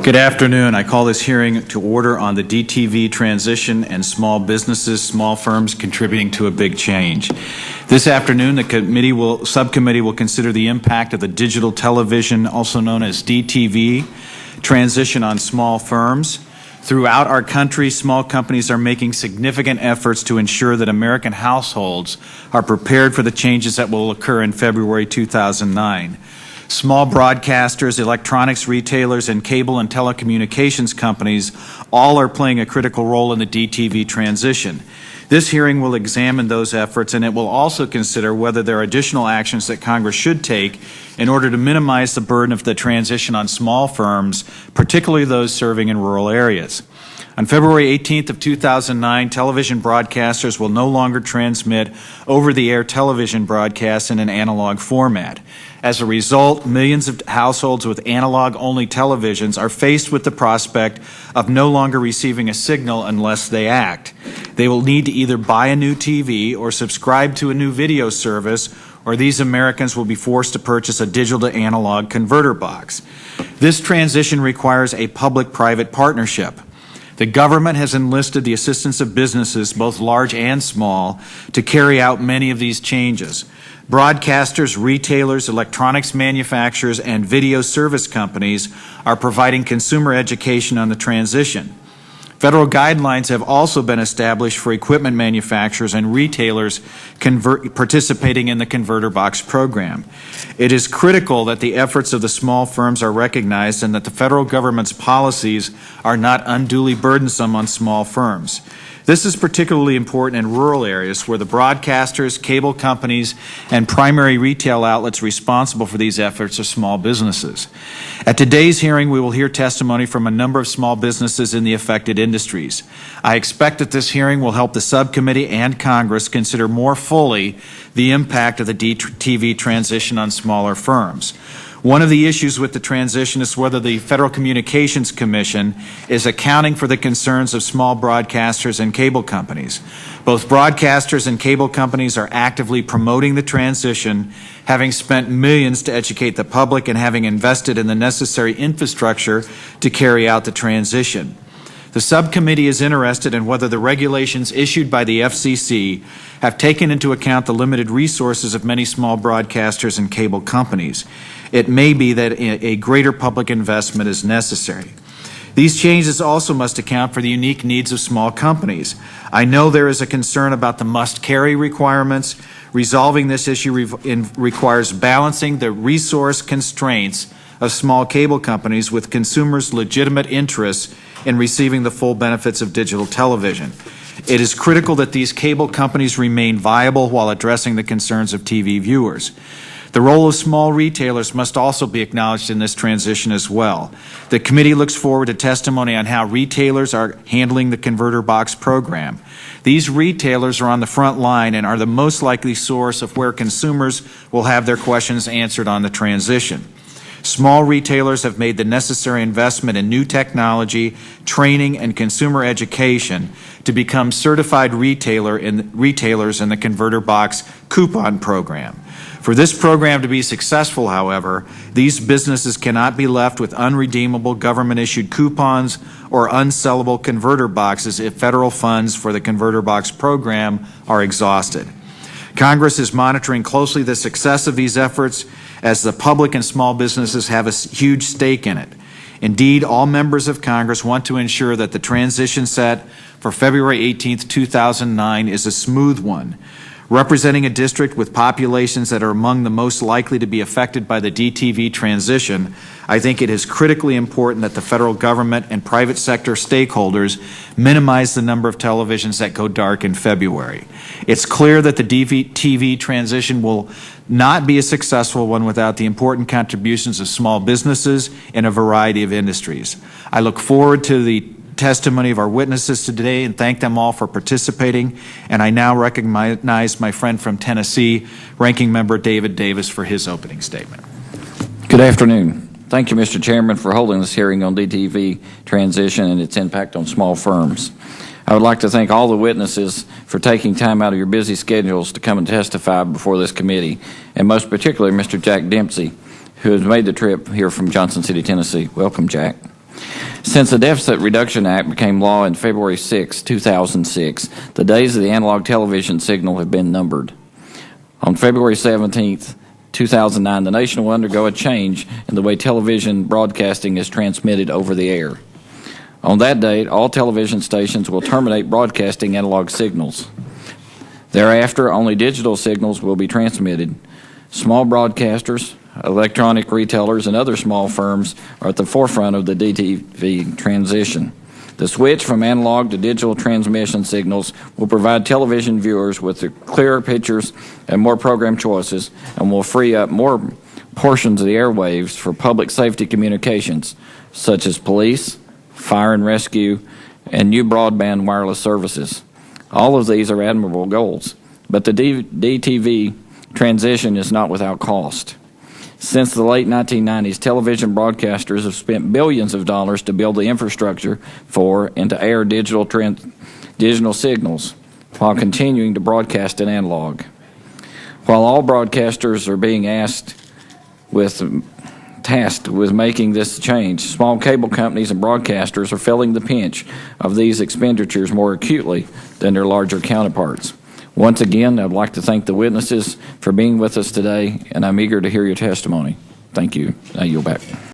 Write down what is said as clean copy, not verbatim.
Good afternoon. I call this hearing to order on the DTV transition and small businesses, small firms contributing to a big change. This afternoon, the subcommittee will consider the impact of the digital television, also known as DTV, transition on small firms. Throughout our country, small companies are making significant efforts to ensure that American households are prepared for the changes that will occur in February 2009. Small broadcasters, electronics retailers, and cable and telecommunications companies all are playing a critical role in the DTV transition. This hearing will examine those efforts, and it will also consider whether there are additional actions that Congress should take in order to minimize the burden of the transition on small firms, particularly those serving in rural areas. On February 18th of 2009, television broadcasters will no longer transmit over-the-air television broadcasts in an analog format. As a result, millions of households with analog-only televisions are faced with the prospect of no longer receiving a signal unless they act. They will need to either buy a new TV or subscribe to a new video service, or these Americans will be forced to purchase a digital-to-analog converter box. This transition requires a public-private partnership. The government has enlisted the assistance of businesses, both large and small, to carry out many of these changes. Broadcasters, retailers, electronics manufacturers, and video service companies are providing consumer education on the transition. Federal guidelines have also been established for equipment manufacturers and retailers participating in the Converter Box program. It is critical that the efforts of the small firms are recognized and that the federal government's policies are not unduly burdensome on small firms. This is particularly important in rural areas where the broadcasters, cable companies, and primary retail outlets responsible for these efforts are small businesses. At today's hearing, we will hear testimony from a number of small businesses in the affected industries. I expect that this hearing will help the subcommittee and Congress consider more fully the impact of the DTV transition on smaller firms. One of the issues with the transition is whether the Federal Communications Commission is accounting for the concerns of small broadcasters and cable companies. Both broadcasters and cable companies are actively promoting the transition, having spent millions to educate the public and having invested in the necessary infrastructure to carry out the transition. The subcommittee is interested in whether the regulations issued by the FCC have taken into account the limited resources of many small broadcasters and cable companies. It may be that a greater public investment is necessary. These changes also must account for the unique needs of small companies. I know there is a concern about the must-carry requirements. Resolving this issue requires balancing the resource constraints of small cable companies with consumers' legitimate interests in receiving the full benefits of digital television. It is critical that these cable companies remain viable while addressing the concerns of TV viewers. The role of small retailers must also be acknowledged in this transition as well. The committee looks forward to testimony on how retailers are handling the Converter Box program. These retailers are on the front line and are the most likely source of where consumers will have their questions answered on the transition. Small retailers have made the necessary investment in new technology, training, and consumer education to become certified retailers in the Converter Box coupon program. For this program to be successful, however, these businesses cannot be left with unredeemable government-issued coupons or unsellable converter boxes if federal funds for the Converter Box program are exhausted. Congress is monitoring closely the success of these efforts as the public and small businesses have a huge stake in it. Indeed, all members of Congress want to ensure that the transition set for February 18th, 2009 is a smooth one. Representing a district with populations that are among the most likely to be affected by the DTV transition, I think it is critically important that the federal government and private sector stakeholders minimize the number of televisions that go dark in February. It's clear that the DTV transition will not be a successful one without the important contributions of small businesses in a variety of industries. I look forward to the testimony of our witnesses today and thank them all for participating. And I now recognize my friend from Tennessee, Ranking Member David Davis, for his opening statement. Good afternoon. Thank you, Mr. Chairman, for holding this hearing on DTV transition and its impact on small firms. I would like to thank all the witnesses for taking time out of your busy schedules to come and testify before this committee, and most particularly Mr. Jack Dempsey, who has made the trip here from Johnson City, Tennessee. Welcome, Jack. Since the Deficit Reduction Act became law in February 6, 2006, the days of the analog television signal have been numbered. On February 17, 2009, the nation will undergo a change in the way television broadcasting is transmitted over the air. On that date, all television stations will terminate broadcasting analog signals. Thereafter, only digital signals will be transmitted. Small broadcasters, electronic retailers, and other small firms are at the forefront of the DTV transition. The switch from analog to digital transmission signals will provide television viewers with clearer pictures and more program choices, and will free up more portions of the airwaves for public safety communications, such as police, fire and rescue, and new broadband wireless services. All of these are admirable goals, but the DTV transition is not without cost. Since the late 1990s, television broadcasters have spent billions of dollars to build the infrastructure for and to air digital signals while continuing to broadcast in analog. While all broadcasters are being tasked with making this change, small cable companies and broadcasters are feeling the pinch of these expenditures more acutely than their larger counterparts. Once again, I'd like to thank the witnesses for being with us today, and I'm eager to hear your testimony. Thank you. I yield back.